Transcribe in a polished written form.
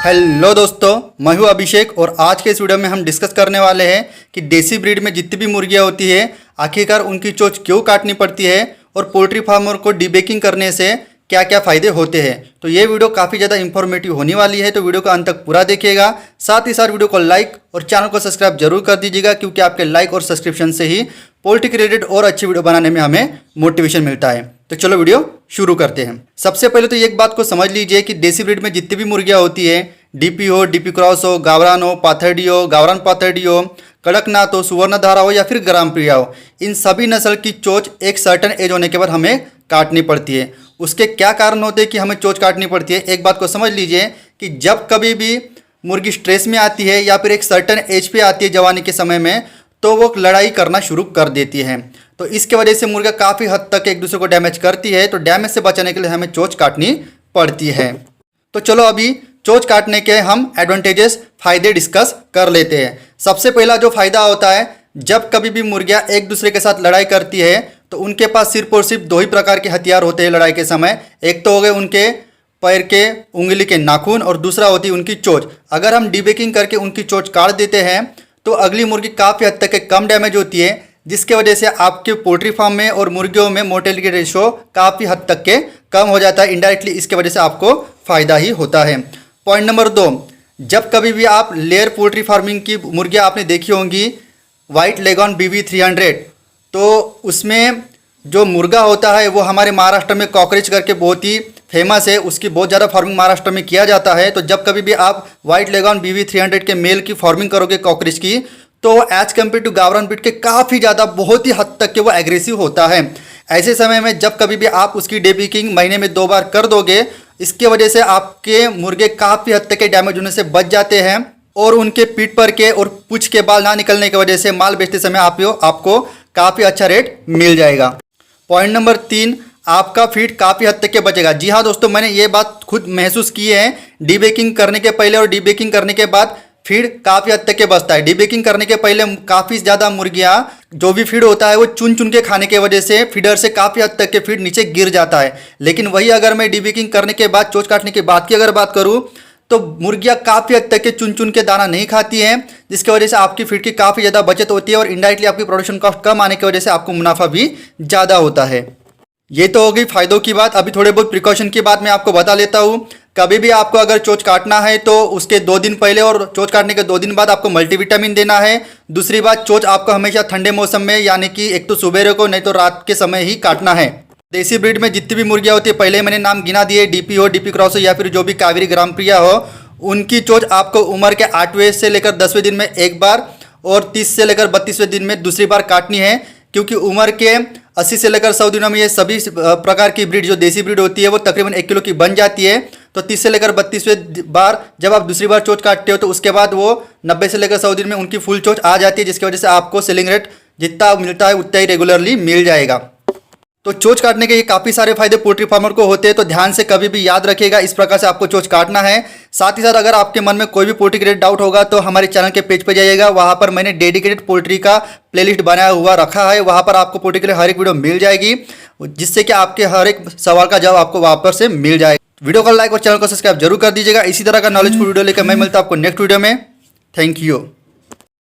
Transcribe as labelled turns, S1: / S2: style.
S1: Hello दोस्तों, मैं हूं अभिषेक और आज के इस वीडियो में हम डिस्कस करने वाले हैं कि देसी ब्रीड में जितनी भी मुर्गियां होती है आखिरकार उनकी चोंच क्यों काटनी पड़ती है और पोल्ट्री फार्मर को डीबेकिंग करने से क्या क्या फ़ायदे होते हैं। तो ये वीडियो काफ़ी ज़्यादा इंफॉर्मेटिव होने वाली है, तो वीडियो को अंत तक पूरा देखिएगा। साथ ही साथ वीडियो को लाइक और चैनल को सब्सक्राइब जरूर कर दीजिएगा, क्योंकि आपके लाइक और सब्सक्रिप्शन से ही पोल्ट्री रिलेटेड और अच्छी वीडियो बनाने में हमें मोटिवेशन मिलता है। तो चलो वीडियो शुरू करते हैं। सबसे पहले तो एक बात को समझ लीजिए कि देसी ब्रीड में जितनी भी मुर्गियाँ होती है, डीपी हो, डीपी क्रॉस हो, गावरान हो, पाथर्डी हो, गावरान पाथर्डी हो, कड़कनाथ हो, सुवर्णधारा हो या फिर ग्रामप्रिया हो, इन सभी नस्ल की चोंच एक सर्टन एज होने के बाद हमें काटनी पड़ती है। उसके क्या कारण होते हैं कि हमें चोंच काटनी पड़ती है? एक बात को समझ लीजिए कि जब कभी भी मुर्गी स्ट्रेस में आती है या फिर एक सर्टन एज पे आती है जवानी के समय में, तो वो लड़ाई करना शुरू कर देती है। तो इसके वजह से मुर्गा काफ़ी हद तक एक दूसरे को डैमेज करती है। तो डैमेज से बचाने के लिए हमें चोंच काटनी पड़ती है। तो चलो अभी चोंच काटने के हम एडवांटेजेस फ़ायदे डिस्कस कर लेते हैं। सबसे पहला जो फ़ायदा होता है, जब कभी भी मुर्गियाँ एक दूसरे के साथ लड़ाई करती है तो उनके पास सिर्फ और सिर्फ दो ही प्रकार के हथियार होते हैं लड़ाई के समय। एक तो हो गए उनके पैर के उंगली के नाखून और दूसरा होती है उनकी चोंच। अगर हम डीबेकिंग करके उनकी चोंच काट देते हैं तो अगली मुर्गी काफ़ी हद तक कम डैमेज होती है, जिसके वजह से आपके पोल्ट्री फार्म में और मुर्गियों में मोर्टेलिटी रेशो काफ़ी हद तक के कम हो जाता है। इनडायरेक्टली इसके वजह से आपको फ़ायदा ही होता है। पॉइंट नंबर 2, जब कभी भी आप लेयर पोल्ट्री फार्मिंग की मुर्गियाँ आपने देखी होंगी, वाइट लेगॉन BV 300, तो उसमें जो मुर्गा होता है वो हमारे महाराष्ट्र में कॉकरेज करके बहुत ही फेमस है। उसकी बहुत ज़्यादा फार्मिंग महाराष्ट्र में किया जाता है। तो जब कभी भी आप वाइट लेगॉन BV 300 के मेल की फार्मिंग करोगे कॉकरेज की, तो एज कम्पेयर टू गावरान ब्रीड के काफ़ी ज़्यादा बहुत ही हद तक के वो एग्रेसिव होता है। ऐसे समय में जब कभी भी आप उसकी डीबेकिंग महीने में 2 बार कर दोगे, इसके वजह से आपके मुर्गे काफ़ी हद तक के डैमेज होने से बच जाते हैं और उनके पीठ पर के और पूंछ के बाल ना निकलने की वजह से माल बेचते समय आपको काफ़ी अच्छा रेट मिल जाएगा। पॉइंट नंबर 3, आपका फीड काफ़ी हद तक के बचेगा। जी हाँ दोस्तों, मैंने ये बात खुद महसूस की है। डीबेकिंग करने के पहले और डीबेकिंग करने के बाद फीड काफ़ी हद तक के बचता है। डीबेकिंग करने के पहले काफ़ी ज़्यादा मुर्गियाँ जो भी फीड होता है वो चुन चुन के खाने की वजह से फीडर से काफ़ी हद तक के फीड नीचे गिर जाता है। लेकिन वही अगर मैं डीबेकिंग करने के बाद, चोंच काटने के बाद की अगर बात करूँ, तो मुर्गियाँ काफ़ी हद तक के चुन चुन के दाना नहीं खाती हैं, जिसकी वजह से आपकी फीड की काफ़ी ज़्यादा बचत होती है और इनडायरेक्टली आपकी प्रोडक्शन कॉस्ट कम आने की वजह से आपको मुनाफा भी ज़्यादा होता है। ये तो हो गई फ़ायदों की बात। अभी थोड़े बहुत प्रिकॉशन की बात मैं आपको बता लेता हूँ। कभी भी आपको अगर चोंच काटना है तो उसके 2 दिन पहले और चोंच काटने के 2 दिन बाद आपको मल्टीविटामिन देना है। दूसरी बात, चोंच आपको हमेशा ठंडे मौसम में, यानी कि एक तो सुबह को नहीं तो रात के समय ही काटना है। देसी ब्रीड में जितनी भी मुर्गियाँ होती है, पहले मैंने नाम गिना दिए, डीपी हो, डीपी क्रॉस हो या फिर जो भी कावेरी ग्रामप्रिया हो, उनकी चोंच आपको उम्र के 8वें से लेकर 10वें दिन में एक बार और 30 से लेकर 32वें दिन में दूसरी बार काटनी है। क्योंकि उम्र के 80 से लेकर 100 दिनों में ये सभी प्रकार की ब्रीड जो देसी ब्रीड होती है वो तकरीबन 1 किलो की बन जाती है। तो 30 से लेकर 32वें बार जब आप दूसरी बार चोंच काटते हो तो उसके बाद वो 90 से लेकर 100 दिन में उनकी फुल चोंच आ जाती है, जिसकी वजह से आपको सेलिंग रेट जितना मिलता है उतना ही रेगुलरली मिल जाएगा। तो चोंच काटने के ये काफ़ी सारे फायदे पोल्ट्री फार्मर को होते हैं, तो ध्यान से कभी भी याद रखिएगा, इस प्रकार से आपको चोंच काटना है। साथ ही साथ अगर आपके मन में कोई भी पोल्ट्री रिलेटेड डाउट होगा तो हमारे चैनल के पेज पे जाइएगा, वहाँ पर मैंने डेडिकेटेड पोल्ट्री का प्लेलिस्ट बनाया हुआ रखा है। वहाँ पर आपको पोल्ट्री के लिए हर एक वीडियो मिल जाएगी, जिससे कि आपके हर एक सवाल का जवाब आपको वहाँ पर से मिल जाएगा। वीडियो को लाइक और चैनल को सब्सक्राइब जरूर कर दीजिएगा। इसी तरह का नॉलेजफुल वीडियो लेकर मैं मिलता हूँ आपको नेक्स्ट वीडियो में। Thank you.